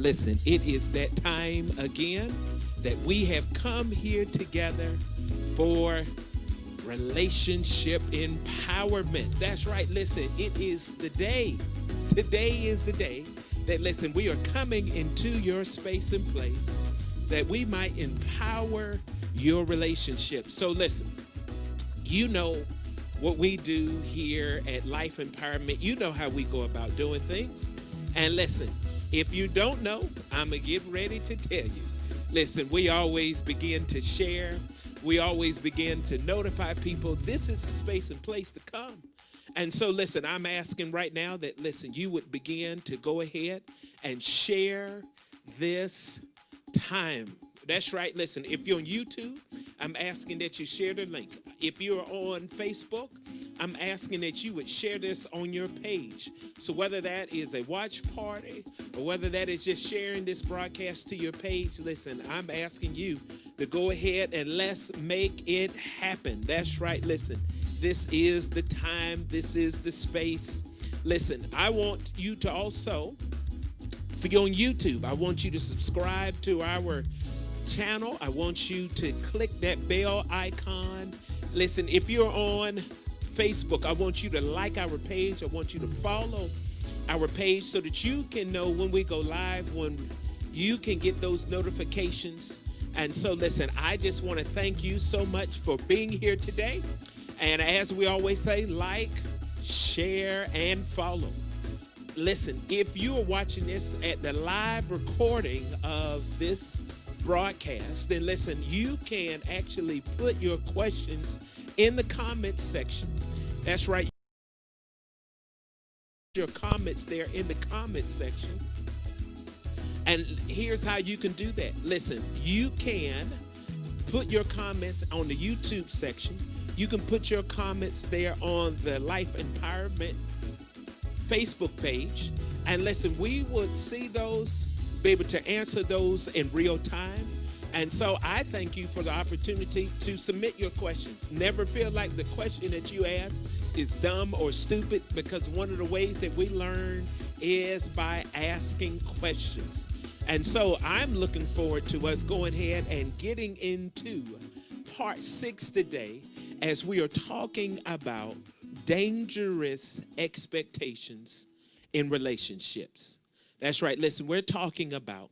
listen, it is that time again that we have come here together for relationship empowerment. That's right. Listen, it is the day. Today is the day that, listen, we are coming into your space and place that we might empower your relationship. So listen, you know what we do here at Life Empowerment. You know how we go about doing things. And listen, if you don't know, I'm going to get ready to tell you. Listen, we always begin to share. We always begin to notify people this is the space and place to come. And so, listen, I'm asking right now that, listen, you would begin to go ahead and share this time. That's right. Listen, if you're on YouTube, I'm asking that you share the link. If you're on Facebook, I'm asking that you would share this on your page. So whether that is a watch party or whether that is just sharing this broadcast to your page, listen, I'm asking you to go ahead and let's make it happen. That's right. Listen, this is the time. This is the space. Listen, I want you to also, if you're on YouTube, I want you to subscribe to our channel. I want you to click that bell icon. Listen, if you're on Facebook, I want you to like our page. I want you to follow our page so that you can know when we go live, when you can get those notifications. And so, listen, I just want to thank you so much for being here today. And as we always say, like, share, and follow. Listen, if you are watching this at the live recording of this broadcast, then listen, you can actually put your questions in the comments section. That's right. Your comments there in the comments section. And here's how you can do that. Listen, you can put your comments on the YouTube section. You can put your comments there on the Life Empowerment Facebook page. And listen, we would see those, be able to answer those in real time. And so I thank you for the opportunity to submit your questions. Never feel like the question that you ask is dumb or stupid, because one of the ways that we learn is by asking questions. And so I'm looking forward to us going ahead and getting into part 6 today as we are talking about dangerous expectations in relationships. That's right. Listen, we're talking about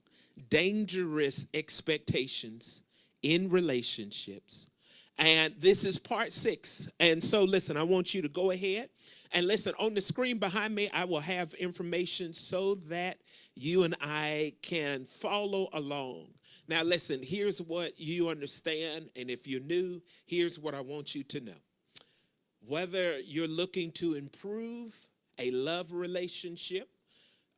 dangerous expectations in relationships. And this is part 6. And so, listen, I want you to go ahead and listen. On the screen behind me, I will have information so that you and I can follow along. Now, listen, here's what you understand. And if you're new, here's what I want you to know. Whether you're looking to improve a love relationship,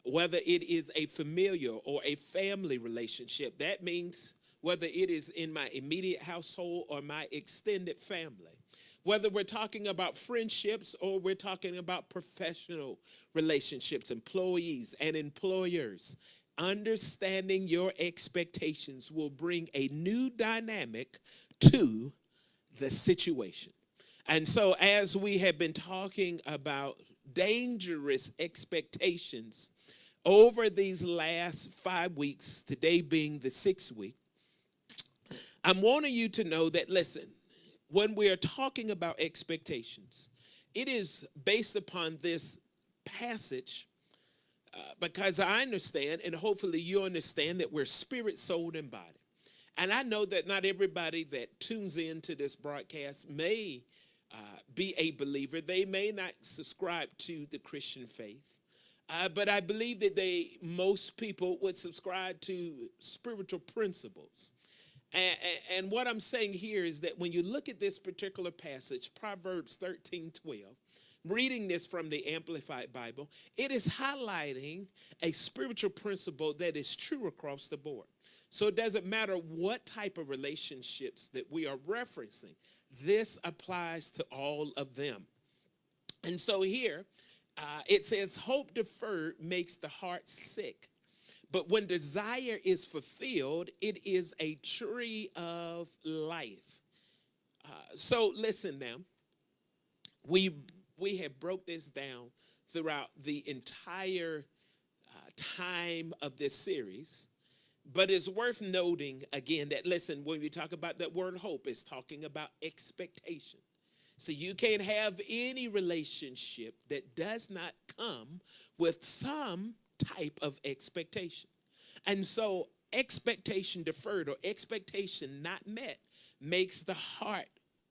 whether it is a familial or a family relationship, that means whether it is in my immediate household or my extended family, whether we're talking about friendships or we're talking about professional relationships, employees and employers, understanding your expectations will bring a new dynamic to the situation. And so as we have been talking about dangerous expectations over these last 5 weeks, today being the 6th week, I'm wanting you to know that, listen, when we are talking about expectations, it is based upon this passage because I understand, and hopefully you understand, that we're spirit, soul, and body. And I know that not everybody that tunes into this broadcast may be a believer. They may not subscribe to the Christian faith. But I believe that most people would subscribe to spiritual principles. And what I'm saying here is that when you look at this particular passage, Proverbs 13:12, reading this from the Amplified Bible, it is highlighting a spiritual principle that is true across the board. So it doesn't matter what type of relationships that we are referencing. This applies to all of them. And so here, it says, hope deferred makes the heart sick. But when desire is fulfilled, it is a tree of life. So listen now, we have broke this down throughout the entire time of this series. But it's worth noting again that, listen, when we talk about that word hope, it's talking about expectation. So you can't have any relationship that does not come with some type of expectation. And so expectation deferred or expectation not met makes the heart,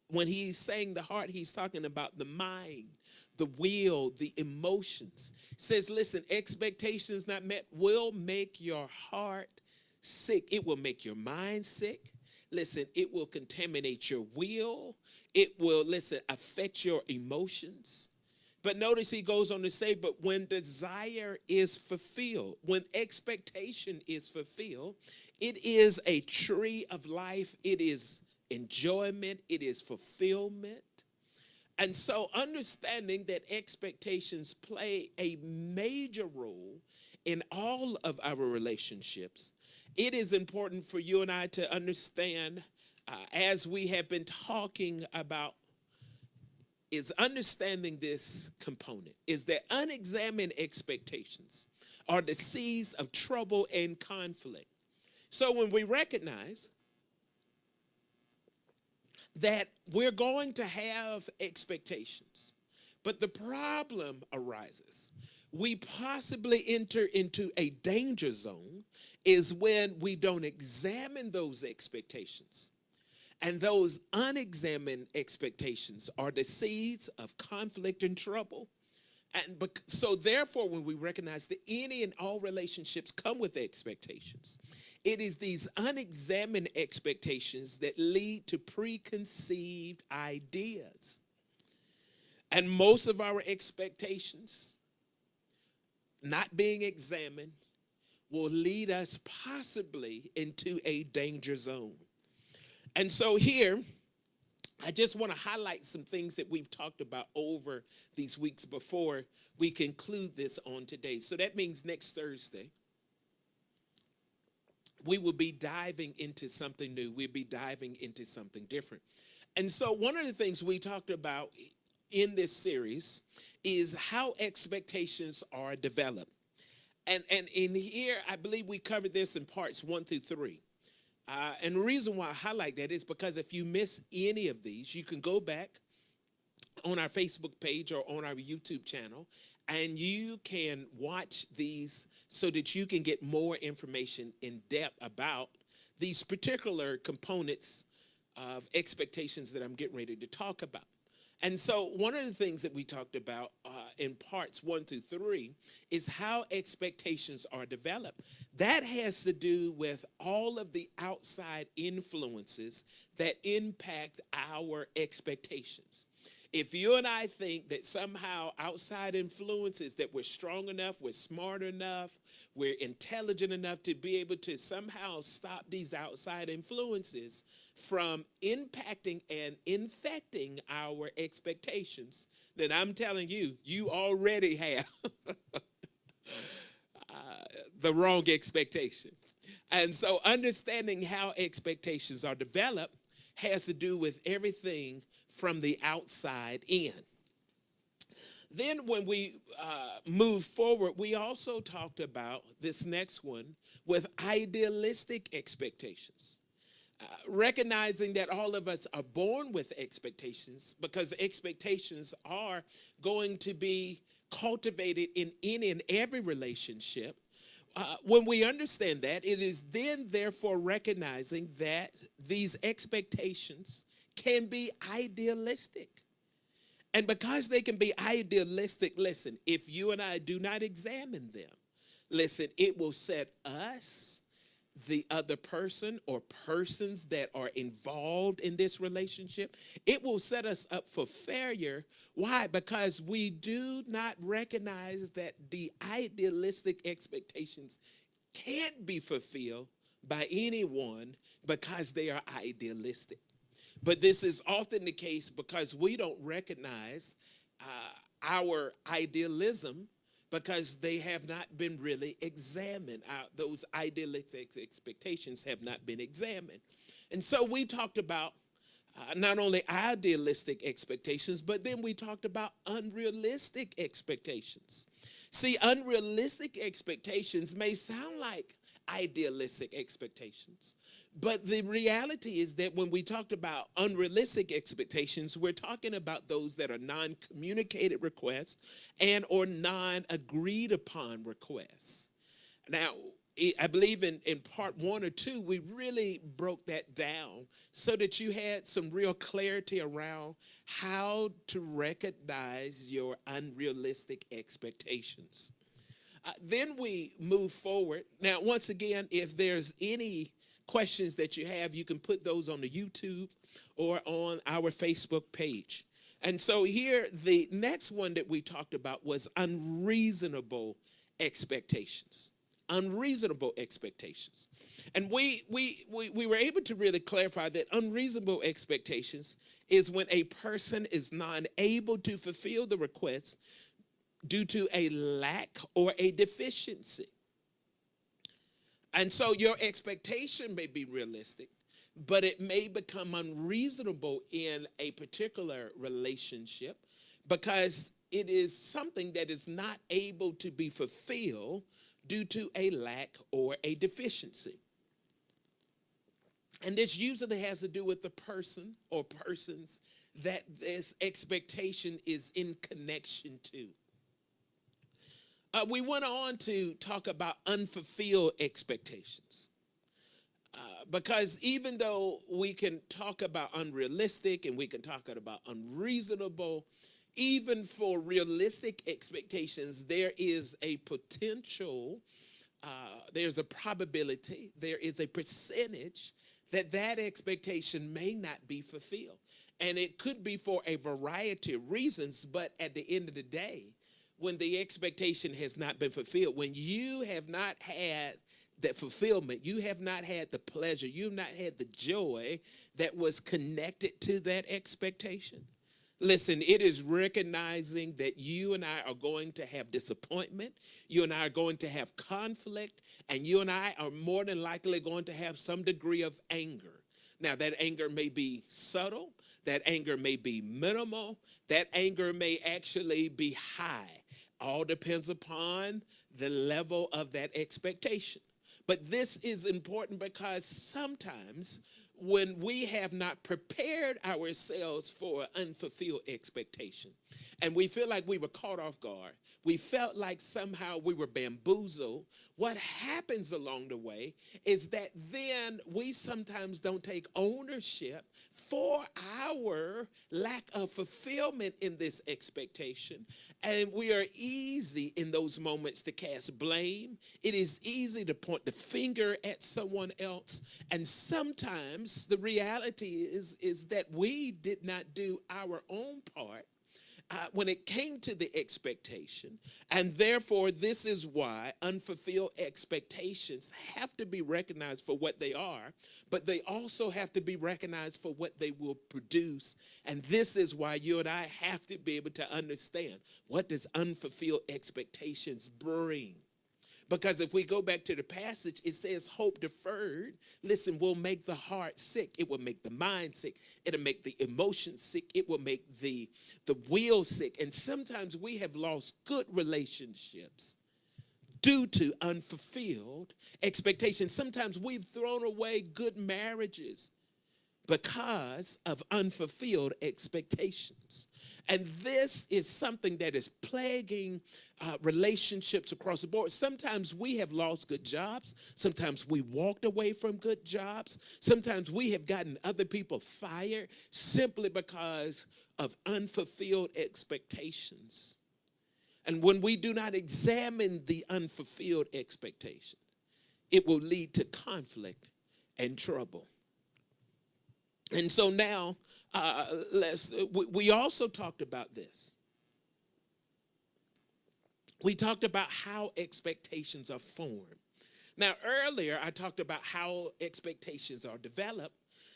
when he's saying the heart, he's talking about the mind, the will, the emotions. Says, listen, expectations not met will make your heart sick. It will make your mind sick. Listen, it will contaminate your will. It will, listen, affect your emotions. But notice he goes on to say, but when desire is fulfilled, when expectation is fulfilled, it is a tree of life. It is enjoyment. It is fulfillment. And so understanding that expectations play a major role in all of our relationships, it is important for you and I to understand, as we have been talking about, is understanding this component, is that unexamined expectations are the seeds of trouble and conflict. So when we recognize that we're going to have expectations, but the problem arises, we possibly enter into a danger zone is when we don't examine those expectations. And those unexamined expectations are the seeds of conflict and trouble. And so therefore, when we recognize that any and all relationships come with expectations, it is these unexamined expectations that lead to preconceived ideas. And most of our expectations not being examined will lead us possibly into a danger zone. And so here, I just want to highlight some things that we've talked about over these weeks before we conclude this on today. So that means next Thursday, we will be diving into something new. We'll be diving into something different. And so one of the things we talked about in this series is how expectations are developed. And in here, I believe we covered this in parts 1 through 3. And the reason why I highlight that is because if you miss any of these, you can go back on our Facebook page or on our YouTube channel, and you can watch these so that you can get more information in depth about these particular components of expectations that I'm getting ready to talk about. And so one of the things that we talked about in parts 1 through 3 is how expectations are developed. That has to do with all of the outside influences that impact our expectations. If you and I think that somehow outside influences, that we're strong enough, we're smart enough, we're intelligent enough to be able to somehow stop these outside influences from impacting and infecting our expectations, then I'm telling you, you already have the wrong expectation. And so understanding how expectations are developed has to do with everything from the outside in. Then when we move forward, we also talked about this next one with idealistic expectations. Recognizing that all of us are born with expectations because expectations are going to be cultivated in any and every relationship. When we understand that, it is then therefore recognizing that these expectations can be idealistic. And because they can be idealistic, listen, if you and I do not examine them, listen, it will set us, the other person or persons that are involved in this relationship, it will set us up for failure. Why? Because we do not recognize that the idealistic expectations can't be fulfilled by anyone because they are idealistic. But this is often the case because we don't recognize our idealism because they have not been really examined. Those idealistic expectations have not been examined. And so we talked about not only idealistic expectations, but then we talked about unrealistic expectations. See, unrealistic expectations may sound like idealistic expectations, but the reality is that when we talked about unrealistic expectations, we're talking about those that are non-communicated requests and or non-agreed upon requests. Now, I believe in part 1 or 2, we really broke that down so that you had some real clarity around how to recognize your unrealistic expectations. Then we move forward. Now, once again, if there's any questions that you have, you can put those on the YouTube or on our Facebook page. And so here, the next one that we talked about was unreasonable expectations. Unreasonable expectations. And we were able to really clarify that unreasonable expectations is when a person is not able to fulfill the request due to a lack or a deficiency. And so your expectation may be realistic, but it may become unreasonable in a particular relationship because it is something that is not able to be fulfilled due to a lack or a deficiency. And this usually has to do with the person or persons that this expectation is in connection to. We went on to talk about unfulfilled expectations. Because even though we can talk about unrealistic and we can talk about unreasonable, even for realistic expectations, there is a potential, there's a probability, there is a percentage that that expectation may not be fulfilled. And it could be for a variety of reasons, but at the end of the day, when the expectation has not been fulfilled, when you have not had that fulfillment, you have not had the pleasure, you've not had the joy that was connected to that expectation. Listen, it is recognizing that you and I are going to have disappointment, you and I are going to have conflict, and you and I are more than likely going to have some degree of anger. Now, that anger may be subtle, that anger may be minimal, that anger may actually be high. All depends upon the level of that expectation. But this is important because sometimes when we have not prepared ourselves for an unfulfilled expectation and we feel like we were caught off guard, we felt like somehow we were bamboozled, what happens along the way is that then we sometimes don't take ownership for our lack of fulfillment in this expectation. And we are easy in those moments to cast blame. It is easy to point the finger at someone else. And sometimes the reality is that we did not do our own part when it came to the expectation. And therefore, this is why unfulfilled expectations have to be recognized for what they are, but they also have to be recognized for what they will produce. And this is why you and I have to be able to understand, what does unfulfilled expectations bring? Because if we go back to the passage, it says hope deferred, listen, will make the heart sick. It will make the mind sick. It'll make the emotions sick. It will make the will sick. And sometimes we have lost good relationships due to unfulfilled expectations. Sometimes we've thrown away good marriages because of unfulfilled expectations. And this is something that is plaguing relationships across the board. Sometimes we have lost good jobs. Sometimes we walked away from good jobs. Sometimes we have gotten other people fired simply because of unfulfilled expectations. And when we do not examine the unfulfilled expectation, it will lead to conflict and trouble. And so now, we also talked about this. We talked about how expectations are formed. Now, earlier, I talked about how expectations are developed.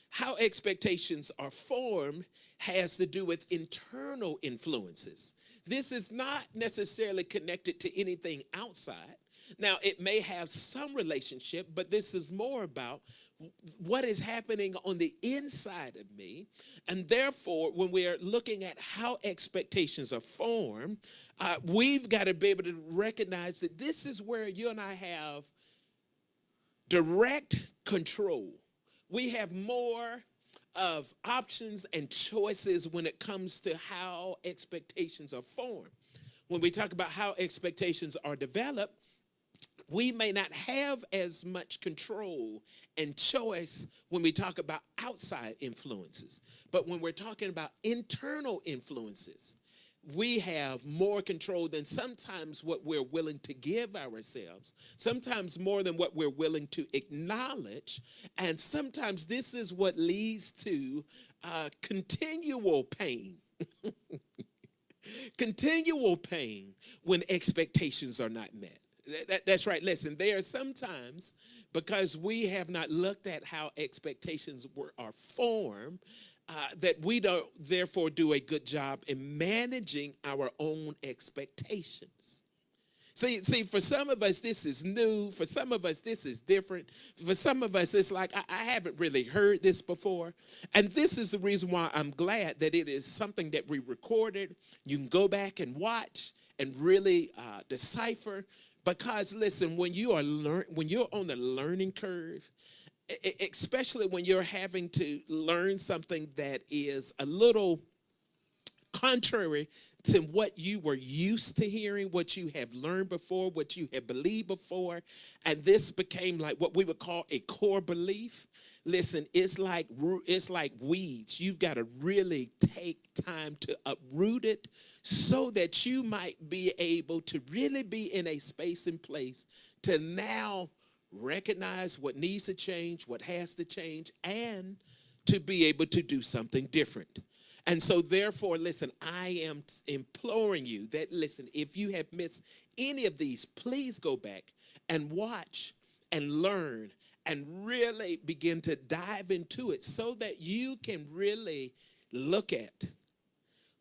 How expectations are formed has to do with internal influences. This is not necessarily connected to anything outside. Now, it may have some relationship, but this is more about what is happening on the inside of me. And therefore, when we are looking at how expectations are formed, we've got to be able to recognize that this is where you and I have direct control. We have more of options and choices when it comes to how expectations are formed. When we talk about how expectations are developed, we may not have as much control and choice when we talk about outside influences. But when we're talking about internal influences, we have more control than sometimes what we're willing to give ourselves, sometimes more than what we're willing to acknowledge. And sometimes this is what leads to continual pain. Continual pain when expectations are not met. That's right. Listen, there are sometimes, because we have not looked at how expectations are formed, that we don't therefore do a good job in managing our own expectations. See, for some of us, this is new. For some of us, this is different. For some of us, it's like, I haven't really heard this before. And this is the reason why I'm glad that it is something that we recorded. You can go back and watch and really decipher. Because listen, when you're on the learning curve, especially when you're having to learn something that is a little contrary to what you were used to hearing, what you have learned before, what you have believed before, and this became like what we would call a core belief. Listen, it's like weeds. You've got to really take time to uproot it so that you might be able to really be in a space and place to now recognize what needs to change, what has to change, and to be able to do something different. And so therefore, listen, I am imploring you that, listen, if you have missed any of these, please go back and watch and learn and really begin to dive into it so that you can really look at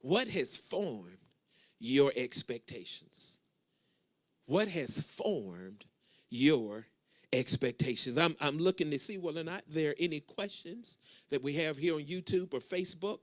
what has formed your expectations. What has formed your expectations? I'm looking to see whether or not there are any questions that we have here on YouTube or Facebook.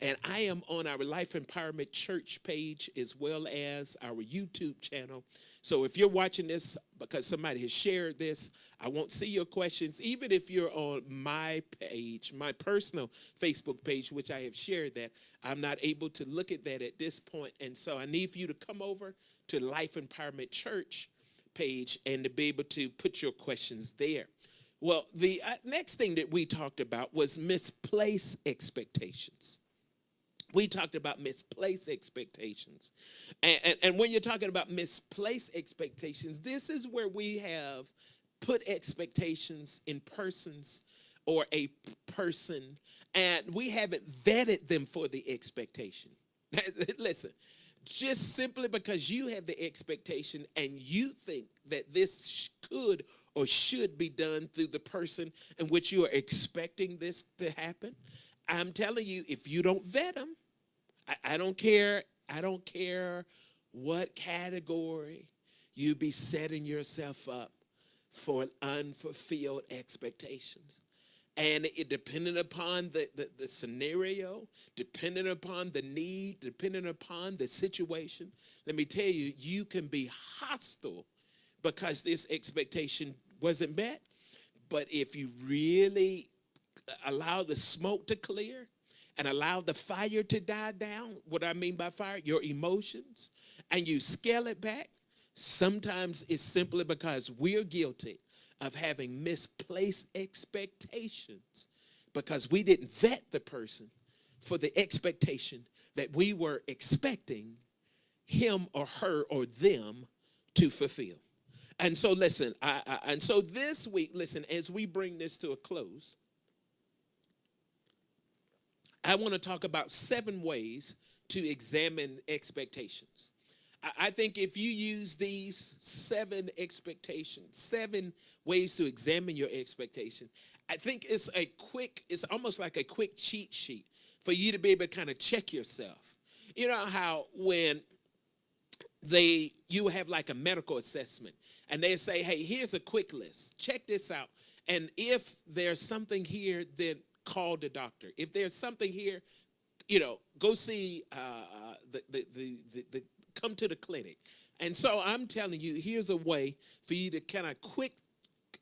And I am on our Life Empowerment Church page as well as our YouTube channel. So if you're watching this because somebody has shared this, I won't see your questions. Even if you're on my page, my personal Facebook page, which I have shared that, I'm not able to look at that at this point. And so I need for you to come over to Life Empowerment Church page and to be able to put your questions there. Well, the next thing that we talked about was misplaced expectations. We talked about misplaced expectations. And when you're talking about misplaced expectations, this is where we have put expectations in persons or a person, and we haven't vetted them for the expectation. Listen, just simply because you have the expectation and you think that this could or should be done through the person in which you are expecting this to happen, I'm telling you, if you don't vet them, I don't care what category you be setting yourself up for unfulfilled expectations. And it depending upon the scenario, depending upon the need, depending upon the situation, let me tell you, you can be hostile because this expectation wasn't met. But if you really allow the smoke to clear and allow the fire to die down, what I mean by fire, your emotions, and you scale it back, sometimes it's simply because we're guilty of having misplaced expectations because we didn't vet the person for the expectation that we were expecting him or her or them to fulfill. And so listen, and so this week, listen, as we bring this to a close, I want to talk about 7 ways to examine expectations. I think if you use these 7 ways to examine your expectation, I think it's almost like a quick cheat sheet for you to be able to kind of check yourself. You know how when you have like a medical assessment and they say, hey, here's a quick list. Check this out. And if there's something here, then call the doctor. If there's something here, go see the come to the clinic. And so I'm telling you, here's a way for you to kind of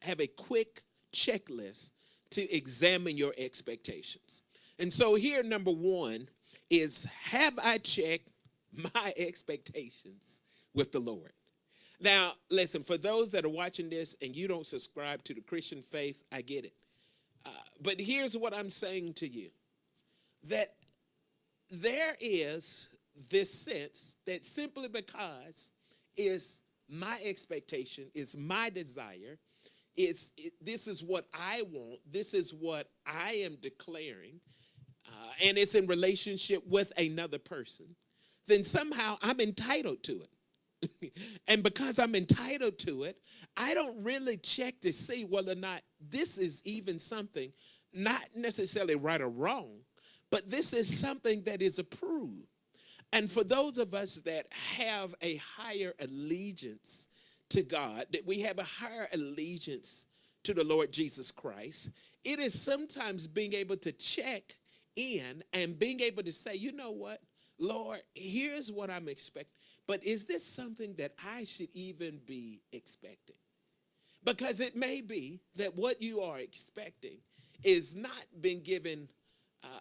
have a quick checklist to examine your expectations. And so here, number one is, have I checked my expectations with the Lord? Now, listen, for those that are watching this and you don't subscribe to the Christian faith, I get it. But here's what I'm saying to you, that there is this sense that simply because is my expectation, is my desire, this is what I want, this is what I am declaring, and it's in relationship with another person, then somehow I'm entitled to it. And because I'm entitled to it, I don't really check to see whether or not this is even something, not necessarily right or wrong, but this is something that is approved. And for those of us that have a higher allegiance to God, that we have a higher allegiance to the Lord Jesus Christ, it is sometimes being able to check in and being able to say, you know what, Lord, here's what I'm expecting. But is this something that I should even be expecting? Because it may be that what you are expecting is not being given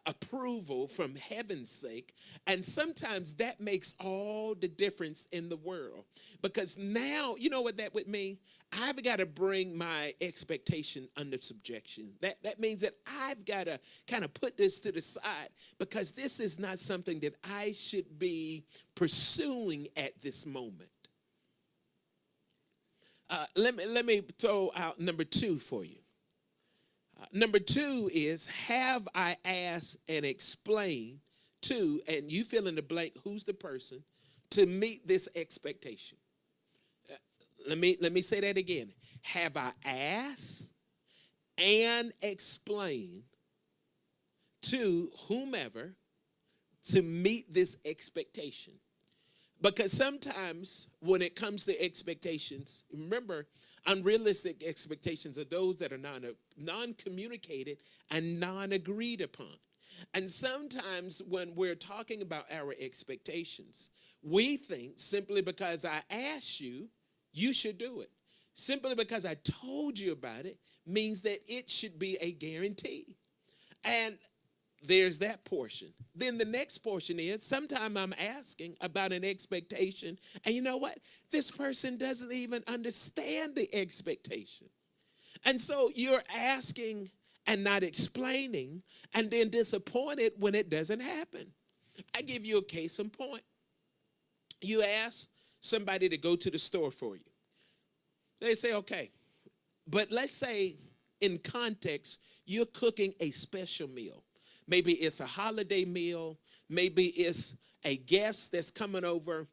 approval from heaven's sake. And sometimes that makes all the difference in the world. Because now, you know what that would mean? I've got to bring my expectation under subjection. That means that I've got to kind of put this to the side, because this is not something that I should be pursuing at this moment. Let me throw out number two for you. Number two is, have I asked and explained to, and you fill in the blank, who's the person, to meet this expectation? Let me say that again. Have I asked and explained to whomever to meet this expectation? Because sometimes when it comes to expectations, remember, unrealistic expectations are those that are non-communicated and non-agreed upon. And sometimes when we're talking about our expectations, we think simply because I asked you, you should do it. Simply because I told you about it means that it should be a guarantee. And there's that portion. Then the next portion is, sometimes I'm asking about an expectation, and you know what? This person doesn't even understand the expectation. And so you're asking and not explaining, and then disappointed when it doesn't happen. I give you a case in point. You ask somebody to go to the store for you. They say, okay. But let's say in context, you're cooking a special meal. Maybe it's a holiday meal. Maybe it's a guest that's coming over.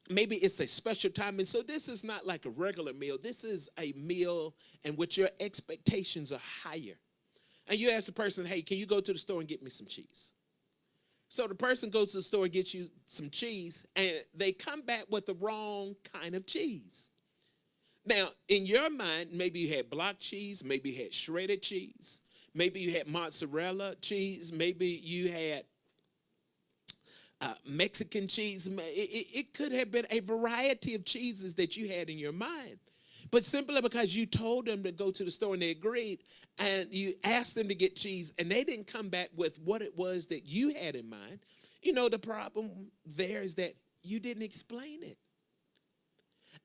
Maybe it's a special time. And so this is not like a regular meal. This is a meal in which your expectations are higher. And you ask the person, hey, can you go to the store and get me some cheese? So the person goes to the store and gets you some cheese, and they come back with the wrong kind of cheese. Now, in your mind, maybe you had block cheese. Maybe you had shredded cheese. Maybe you had mozzarella cheese. Maybe you had Mexican cheese. It could have been a variety of cheeses that you had in your mind. But simply because you told them to go to the store and they agreed, and you asked them to get cheese, and they didn't come back with what it was that you had in mind, you know, the problem there is that you didn't explain it.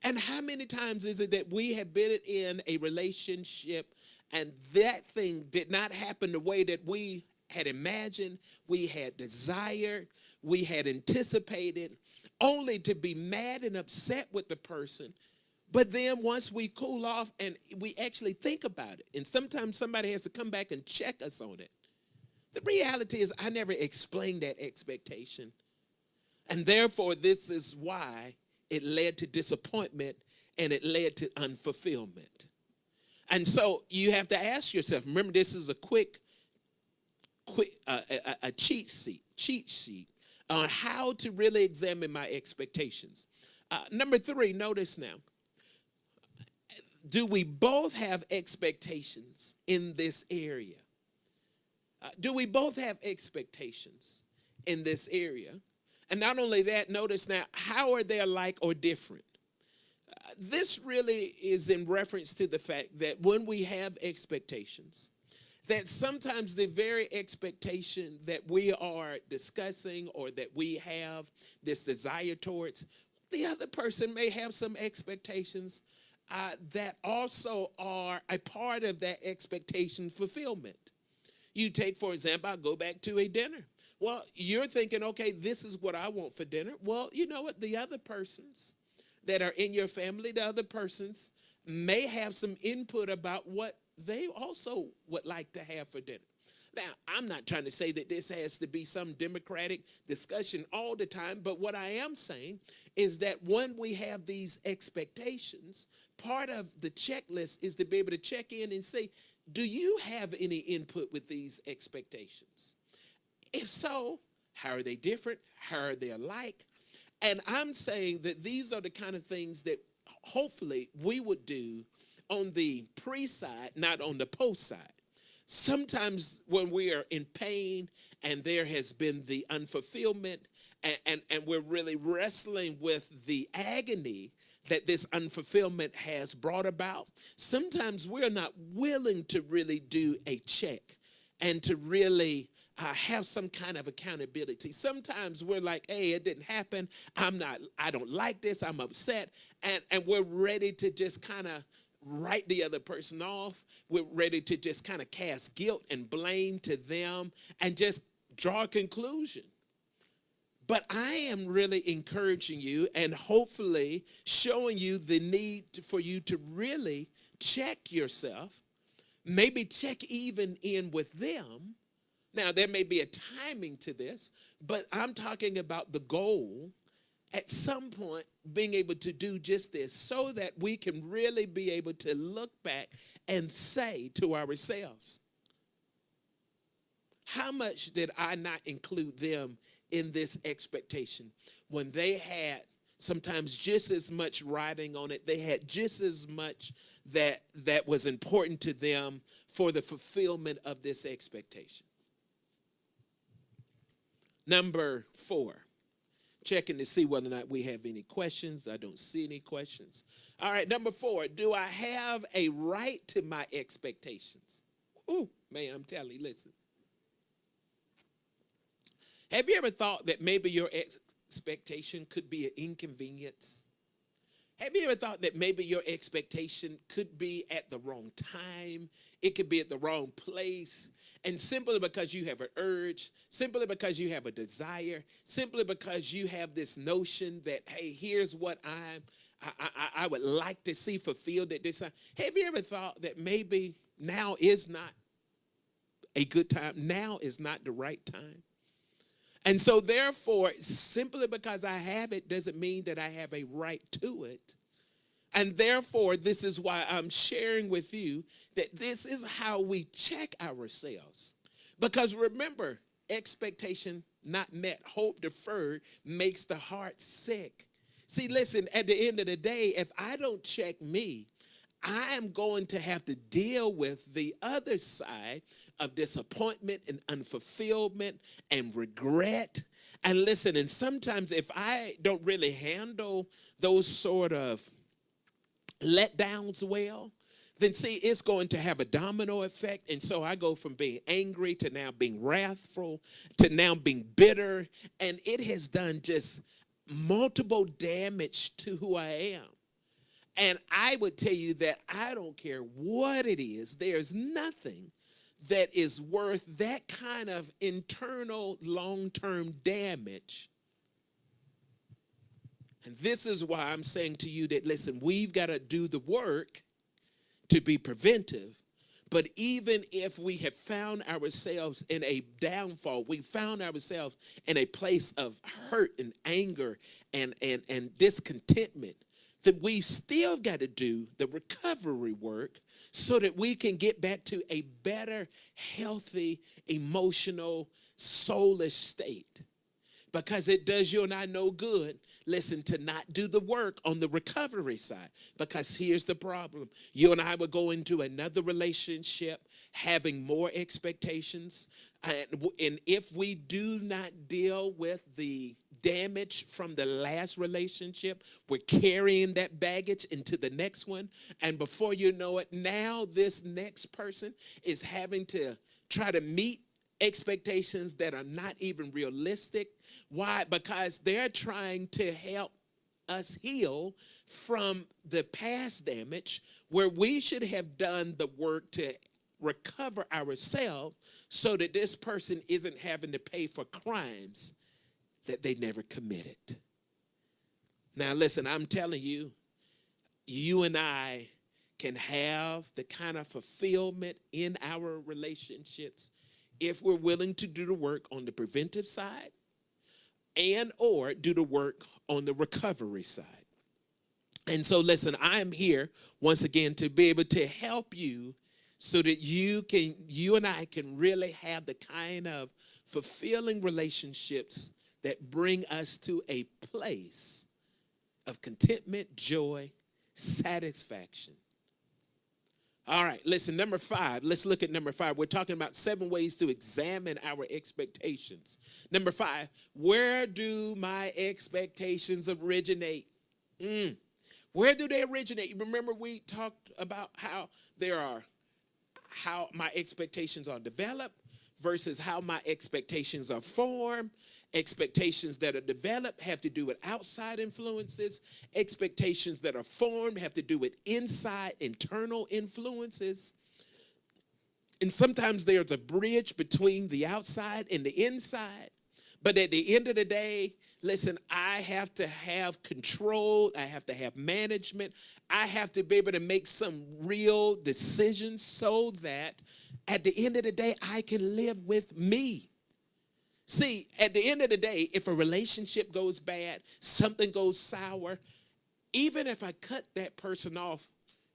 And how many times is it that we have been in a relationship and that thing did not happen the way that we had imagined, we had desired, we had anticipated, only to be mad and upset with the person? But then once we cool off and we actually think about it, and sometimes somebody has to come back and check us on it, the reality is I never explained that expectation. And therefore, this is why it led to disappointment and it led to unfulfillment. And so you have to ask yourself, remember, this is a quick cheat sheet on how to really examine my expectations. Number three, notice now, do we both have expectations in this area? Do we both have expectations in this area? And not only that, notice now, how are they alike or different? This really is in reference to the fact that when we have expectations, that sometimes the very expectation that we are discussing or that we have this desire towards, the other person may have some expectations that also are a part of that expectation fulfillment. You take, for example, I'll go back to a dinner. Well, you're thinking, okay, this is what I want for dinner. Well, you know what? The other persons that are in your family, the other persons may have some input about what they also would like to have for dinner. Now, I'm not trying to say that this has to be some democratic discussion all the time, but what I am saying is that when we have these expectations, part of the checklist is to be able to check in and say, do you have any input with these expectations? If so, how are they different? How are they alike? And I'm saying that these are the kind of things that hopefully we would do on the pre-side, not on the post side. Sometimes when we are in pain and there has been the unfulfillment and we're really wrestling with the agony that this unfulfillment has brought about, sometimes we're not willing to really do a check and to really have some kind of accountability. Sometimes we're like, hey, it didn't happen. I don't like this. I'm upset. And we're ready to just kind of write the other person off. We're ready to just kind of cast guilt and blame to them and just draw a conclusion. But I am really encouraging you and hopefully showing you the need for you to really check yourself, maybe check even in with them. Now, there may be a timing to this, but I'm talking about the goal at some point being able to do just this so that we can really be able to look back and say to ourselves, how much did I not include them in this expectation when they had sometimes just as much riding on it? They had just as much that was important to them for the fulfillment of this expectation. Number 4, checking to see whether or not we have any questions. I don't see any questions. All right, number 4, do I have a right to my expectations? Ooh, man, I'm telling you, listen. Have you ever thought that maybe your expectation could be an inconvenience? Have you ever thought that maybe your expectation could be at the wrong time? It could be at the wrong place. And simply because you have an urge, simply because you have a desire, simply because you have this notion that, hey, here's what I would like to see fulfilled at this time. Have you ever thought that maybe now is not a good time? Now is not the right time? And so therefore, simply because I have it doesn't mean that I have a right to it. And therefore, this is why I'm sharing with you that this is how we check ourselves. Because remember, expectation not met, hope deferred makes the heart sick. See, listen, at the end of the day, if I don't check me, I am going to have to deal with the other side of disappointment and unfulfillment and regret. And listen, and sometimes if I don't really handle those sort of letdowns well, then see, it's going to have a domino effect. And so I go from being angry to now being wrathful to now being bitter. And it has done just multiple damage to who I am. And I would tell you that I don't care what it is. There's nothing that is worth that kind of internal long-term damage. And this is why I'm saying to you that, listen, we've got to do the work to be preventive. But even if we have found ourselves in a downfall, we found ourselves in a place of hurt and anger and discontentment, that we still got to do the recovery work so that we can get back to a better, healthy, emotional, soulish state. because it does you and I no good, listen, to not do the work on the recovery side. Because here's the problem. You and I will go into another relationship having more expectations. And if we do not deal with the damage from the last relationship, we're carrying that baggage into the next one. And before you know it, now this next person is having to try to meet expectations that are not even realistic. Why? Because they're trying to help us heal from the past damage, where we should have done the work to recover ourselves so that this person isn't having to pay for crimes that they never committed. Now listen, I'm telling you, you and I can have the kind of fulfillment in our relationships if we're willing to do the work on the preventive side and or do the work on the recovery side. And so listen, I am here once again to be able to help you so that you and I can really have the kind of fulfilling relationships that bring us to a place of contentment, joy, satisfaction. All right, listen, number 5. Let's look at number 5. We're talking about 7 ways to examine our expectations. Number 5, where do my expectations originate? Where do they originate? Remember we talked about how my expectations are developed versus how my expectations are formed. Expectations that are developed have to do with outside influences. Expectations that are formed have to do with internal influences. And sometimes there's a bridge between the outside and the inside. But at the end of the day, listen, I have to have control. I have to have management. I have to be able to make some real decisions so that at the end of the day, I can live with me. See, at the end of the day, if a relationship goes bad, something goes sour, even if I cut that person off,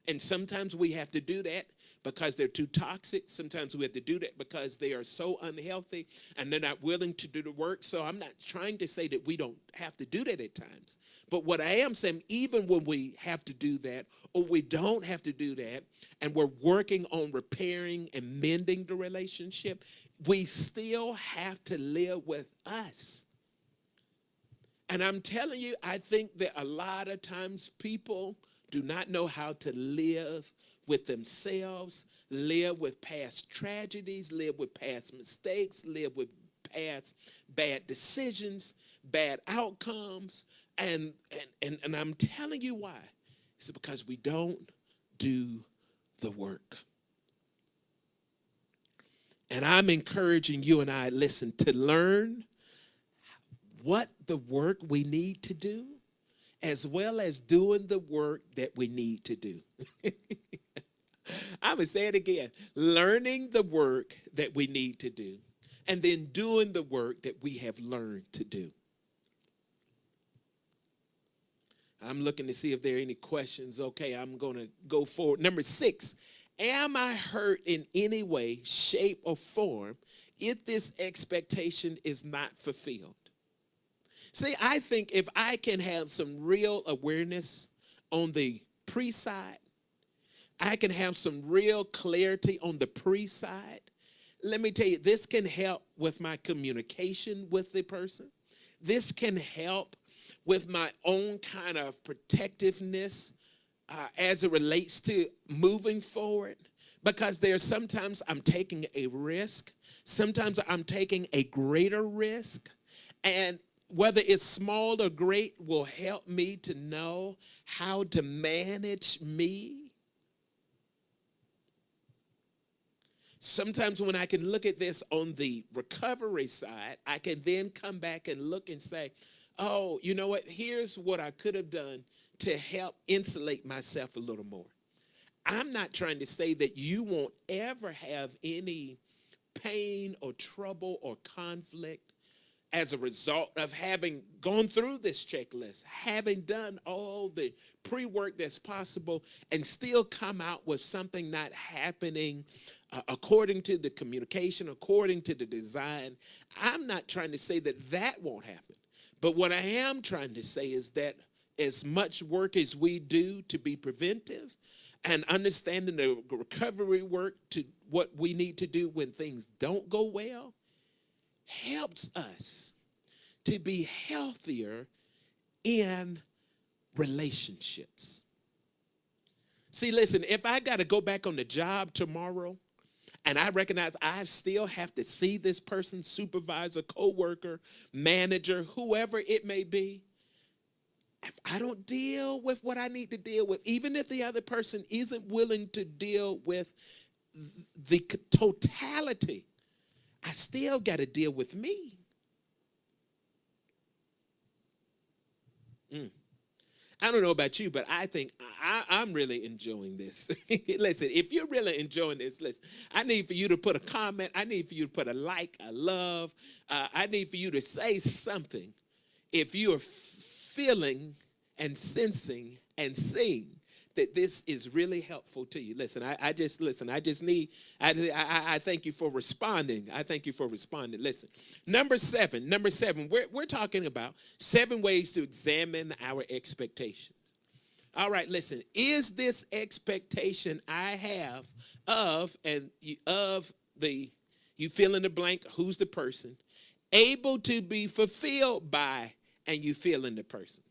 and sometimes we have to do that because they're too toxic. Sometimes we have to do that because they are so unhealthy and they're not willing to do the work. So I'm not trying to say that we don't have to do that at times. But what I am saying, even when we have to do that or we don't have to do that and we're working on repairing and mending the relationship, we still have to live with us. And I'm telling you, I think that a lot of times people do not know how to live with themselves, live with past tragedies, live with past mistakes, live with past bad decisions, bad outcomes. And I'm telling you why. It's because we don't do the work. And I'm encouraging you and I, listen, to learn what the work we need to do, as well as doing the work that we need to do. I'm going to say it again. Learning the work that we need to do, and then doing the work that we have learned to do. I'm looking to see if there are any questions. Okay, I'm going to go forward. Number 6, am I hurt in any way, shape, or form if this expectation is not fulfilled? See, I think if I can have some real awareness on the pre-side, I can have some real clarity on the pre-side. Let me tell you, this can help with my communication with the person. This can help with my own kind of protectiveness as it relates to moving forward. Because there's sometimes I'm taking a risk. Sometimes I'm taking a greater risk. And whether it's small or great will help me to know how to manage me. Sometimes when I can look at this on the recovery side, I can then come back and look and say, oh, you know what? Here's what I could have done to help insulate myself a little more. I'm not trying to say that you won't ever have any pain or trouble or conflict as a result of having gone through this checklist, having done all the pre-work that's possible, and still come out with something not happening according to the communication, according to the design. I'm not trying to say that that won't happen. But what I am trying to say is that as much work as we do to be preventive and understanding the recovery work to what we need to do when things don't go well, helps us to be healthier in relationships. See, listen, if I got to go back on the job tomorrow and I recognize I still have to see this person, supervisor, coworker, manager, whoever it may be, if I don't deal with what I need to deal with, even if the other person isn't willing to deal with the totality, I still got to deal with me. I don't know about you, but I think I'm really enjoying this. Listen, if you're really enjoying this, listen, I need for you to put a comment. I need for you to put a like, a love. I need for you to say something if you are feeling and sensing and seeing that this is really helpful to you. Listen, I thank you for responding. I thank you for responding. Listen, number seven, we're talking about 7 ways to examine our expectations. All right, listen, is this expectation I have you fill in the blank, who's the person, able to be fulfilled by, and you fill in the person?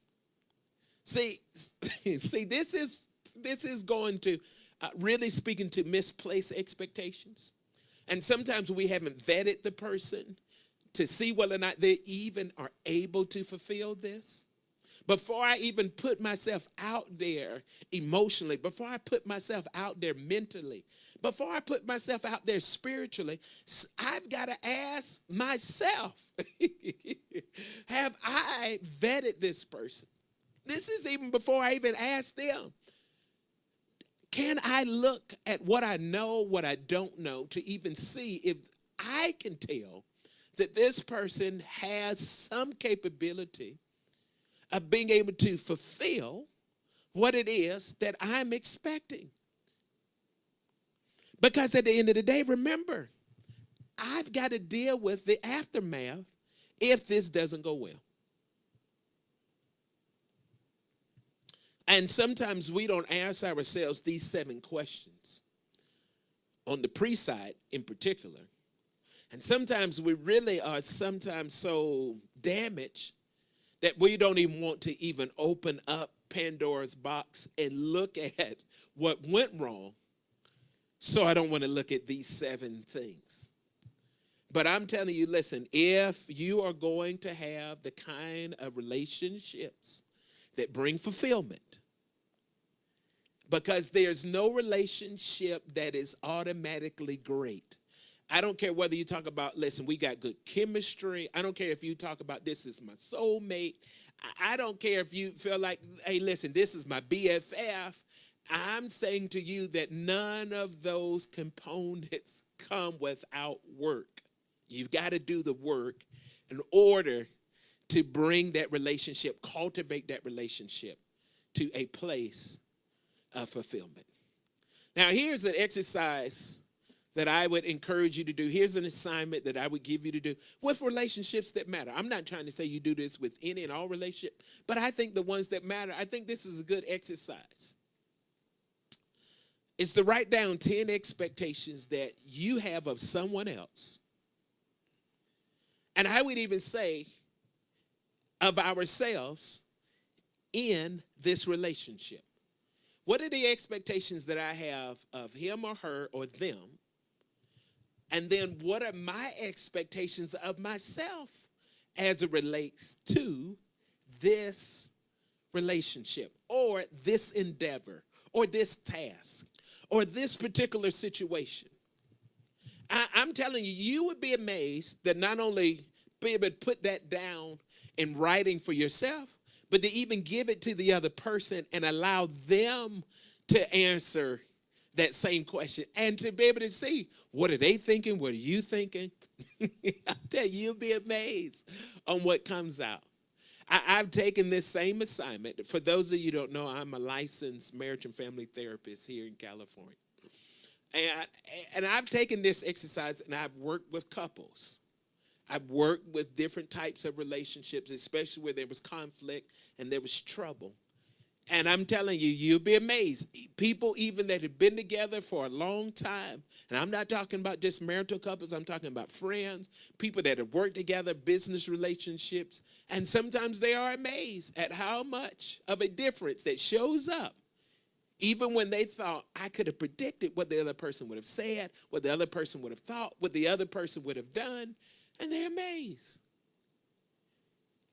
See, this is going to really speaking to misplaced expectations. And sometimes we haven't vetted the person to see whether or not they even are able to fulfill this. Before I even put myself out there emotionally, before I put myself out there mentally, before I put myself out there spiritually, I've got to ask myself, have I vetted this person? This is even before I even ask them. Can I look at what I know, what I don't know, to even see if I can tell that this person has some capability of being able to fulfill what it is that I'm expecting? Because at the end of the day, remember, I've got to deal with the aftermath if this doesn't go well. And sometimes we don't ask ourselves these 7 questions on the pre-side in particular. And sometimes we really are sometimes so damaged that we don't even want to even open up Pandora's box and look at what went wrong. So I don't want to look at these 7 things. But I'm telling you, listen, if you are going to have the kind of relationships that bring fulfillment, because there's no relationship that is automatically great. I don't care whether you talk about, listen, we got good chemistry. I don't care if you talk about this is my soulmate. I don't care if you feel like, hey, listen, this is my BFF. I'm saying to you that none of those components come without work. You've got to do the work in order to bring that relationship, cultivate that relationship to a place of fulfillment. Now, here's an exercise that I would encourage you to do. Here's an assignment that I would give you to do with relationships that matter. I'm not trying to say you do this with any and all relationships, but I think the ones that matter, I think this is a good exercise. It's to write down 10 expectations that you have of someone else. And I would even say of ourselves in this relationship. What are the expectations that I have of him or her or them? And then what are my expectations of myself as it relates to this relationship or this endeavor or this task or this particular situation? I'm telling you, you would be amazed that not only be able to put that down in writing for yourself, but to even give it to the other person and allow them to answer that same question and to be able to see, what are they thinking? What are you thinking? I tell you, you'll be amazed on what comes out. I've taken this same assignment. For those of you who don't know, I'm a licensed marriage and family therapist here in California. And I've taken this exercise and I've worked with couples. I've worked with different types of relationships, especially where there was conflict and there was trouble. And I'm telling you, you'll be amazed. People even that have been together for a long time, and I'm not talking about just marital couples, I'm talking about friends, people that have worked together, business relationships, and sometimes they are amazed at how much of a difference that shows up. Even when they thought, I could have predicted what the other person would have said, what the other person would have thought, what the other person would have done, and they're amazed.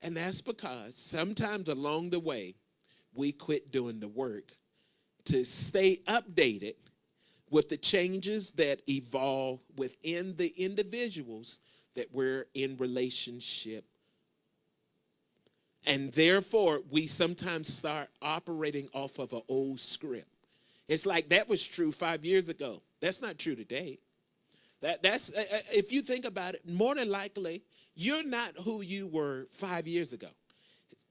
And that's because sometimes along the way, we quit doing the work to stay updated with the changes that evolve within the individuals that we're in relationship. And therefore, we sometimes start operating off of an old script. It's like that was true 5 years ago. That's not true today. That's if you think about it, more than likely, you're not who you were 5 years ago.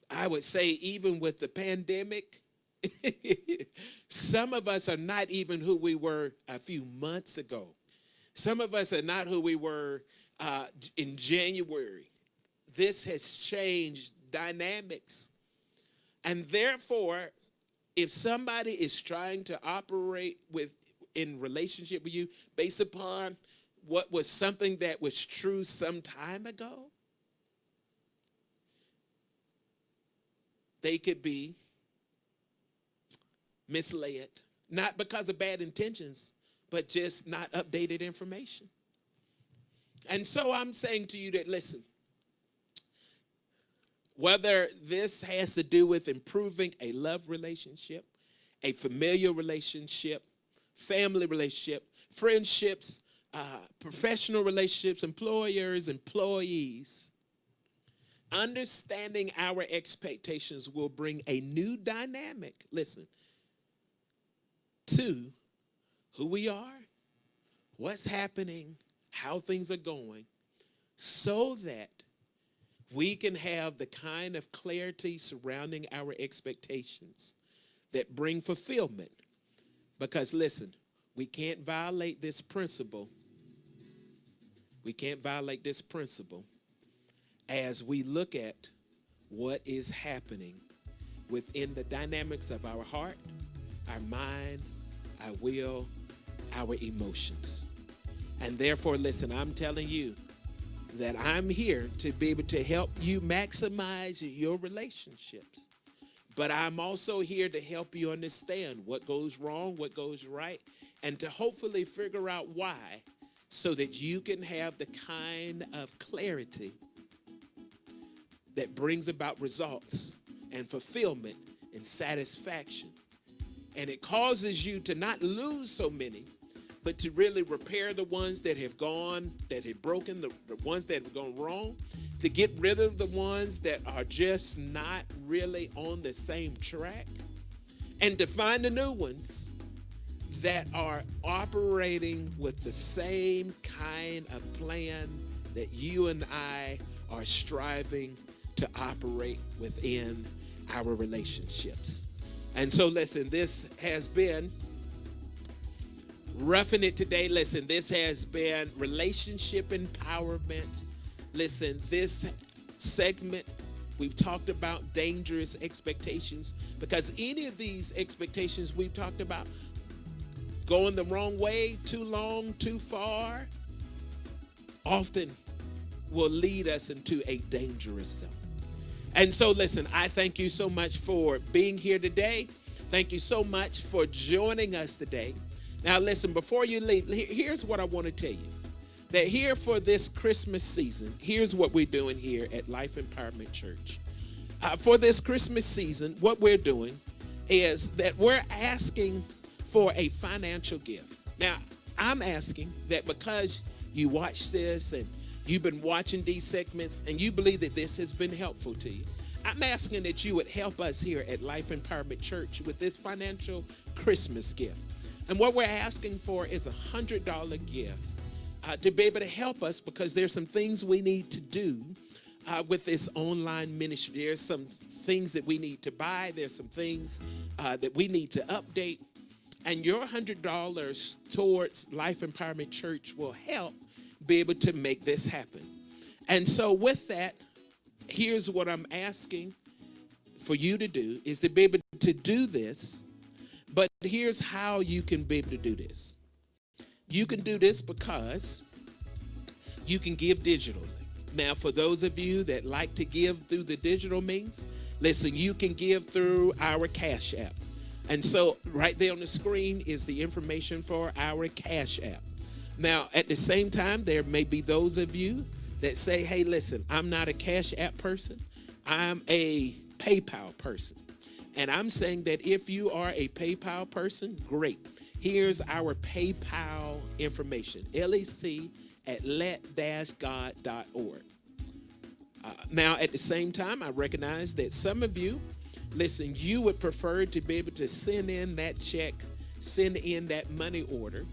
I would say even with the pandemic, some of us are not even who we were a few months ago. Some of us are not who we were in January. This has changed dynamics. And therefore, if somebody is trying to operate in relationship with you based upon what was something that was true some time ago, they could be misled, not because of bad intentions, but just not updated information. And so I'm saying to you that, listen, whether this has to do with improving a love relationship, a familial relationship, family relationship, friendships, professional relationships, employers, employees, understanding our expectations will bring a new dynamic, listen, to who we are, what's happening, how things are going, so that we can have the kind of clarity surrounding our expectations that bring fulfillment. Because listen, we can't violate this principle. We can't violate this principle as we look at what is happening within the dynamics of our heart, our mind, our will, our emotions. And therefore, listen, I'm telling you that I'm here to be able to help you maximize your relationships. But I'm also here to help you understand what goes wrong, what goes right, and to hopefully figure out why, so that you can have the kind of clarity that brings about results and fulfillment and satisfaction. And it causes you to not lose so many, but to really repair the ones that have gone, that have broken, the ones that have gone wrong, to get rid of the ones that are just not really on the same track, and to find the new ones that are operating with the same kind of plan that you and I are striving to operate within our relationships. And so listen, this has been Ruffin' It today. Listen, this has been relationship empowerment. Listen, this segment, we've talked about dangerous expectations, because any of these expectations we've talked about, going the wrong way, too long, too far, often will lead us into a dangerous zone. And so, listen, I thank you so much for being here today. Thank you so much for joining us today. Now, listen, before you leave, here's what I want to tell you. That here for this Christmas season, here's what we're doing here at Life Empowerment Church. For this Christmas season, what we're doing is that we're asking for a financial gift. Now, I'm asking that because you watch this and you've been watching these segments and you believe that this has been helpful to you, I'm asking that you would help us here at Life Empowerment Church with this financial Christmas gift. And what we're asking for is $100 gift to be able to help us, because there's some things we need to do with this online ministry. There's some things that we need to buy. There's some things that we need to update. And your $100 towards Life Empowerment Church will help be able to make this happen. And so with that, here's what I'm asking for you to do is to be able to do this. But here's how you can be able to do this. You can do this because you can give digitally. Now, for those of you that like to give through the digital means, listen, you can give through our Cash App. And so right there on the screen is the information for our Cash App. Now, at the same time, there may be those of you that say, hey, listen, I'm not a Cash App person. I'm a PayPal person. And I'm saying that if you are a PayPal person, great. Here's our PayPal information, LEC at let-god.org. Now, at the same time, I recognize that some of you, listen, you would prefer to be able to send in that check, send in that money order.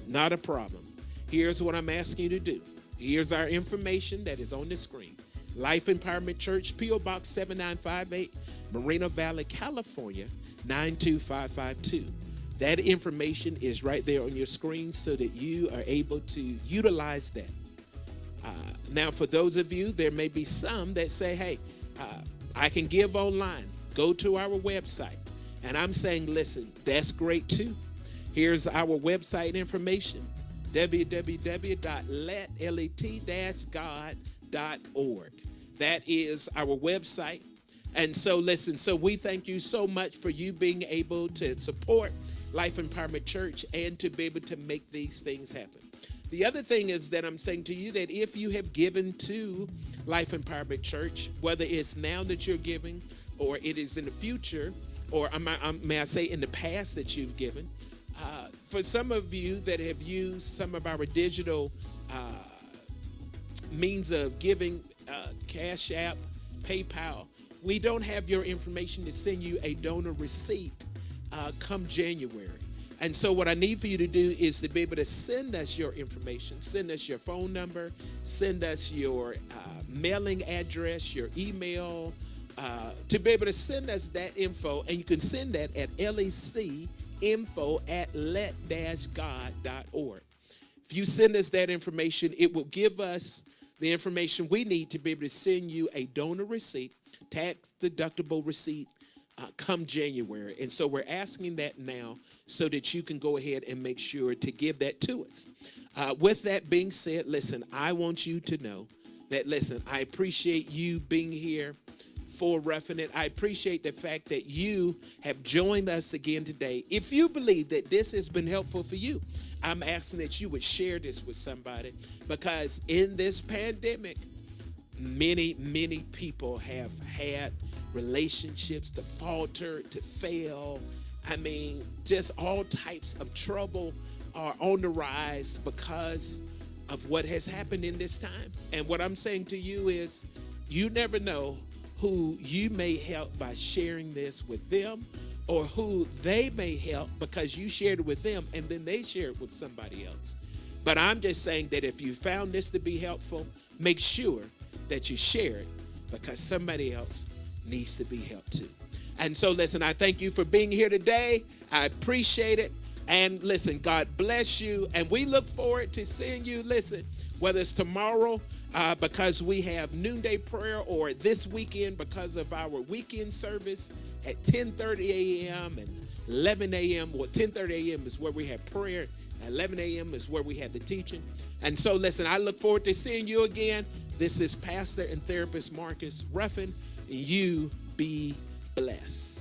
Not a problem. Here's what I'm asking you to do. Here's our information that is on the screen. Life Empowerment Church, P.O. Box 7958, Moreno Valley, California, 92552. That information is right there on your screen so that you are able to utilize that. Now, for those of you, there may be some that say, hey, I can give online. Go to our website. And I'm saying, listen, that's great too. Here's our website information, www.let-god.org. That is our website. And so, listen, so we thank you so much for you being able to support Life Empowerment Church and to be able to make these things happen. The other thing is that I'm saying to you that if you have given to Life Empowerment Church, whether it's now that you're giving or it is in the future, or may I say in the past that you've given, for some of you that have used some of our digital means of giving, Cash App, PayPal, we don't have your information to send you a donor receipt come January. And so what I need for you to do is to be able to send us your information, send us your phone number, send us your mailing address, your email, to be able to send us that info. And you can send that at lecinfo@let-god.org. If you send us that information, it will give us the information we need to be able to send you a donor receipt, tax deductible receipt, come January. And so we're asking that now so that you can go ahead and make sure to give that to us. With that being said, listen, I want you to know that, listen, I appreciate you being here for Ruffin. I appreciate the fact that you have joined us again today. If you believe that this has been helpful for you, I'm asking that you would share this with somebody, because in this pandemic, many, many people have had relationships to falter, to fail. I mean, just all types of trouble are on the rise because of what has happened in this time. And what I'm saying to you is, you never know who you may help by sharing this with them, or who they may help because you shared it with them and then they share it with somebody else. But I'm just saying that if you found this to be helpful, make sure that you share it, because somebody else needs to be helped too. And so, listen, I thank you for being here today. I appreciate it. And listen, God bless you. And we look forward to seeing you, listen, whether it's tomorrow because we have noonday prayer, or this weekend because of our weekend service at 10:30 a.m. and 11 a.m. Well, 10:30 a.m. is where we have prayer. 11 a.m. is where we have the teaching. And so, listen, I look forward to seeing you again. This is Pastor and Therapist Marcus Ruffin. You be blessed.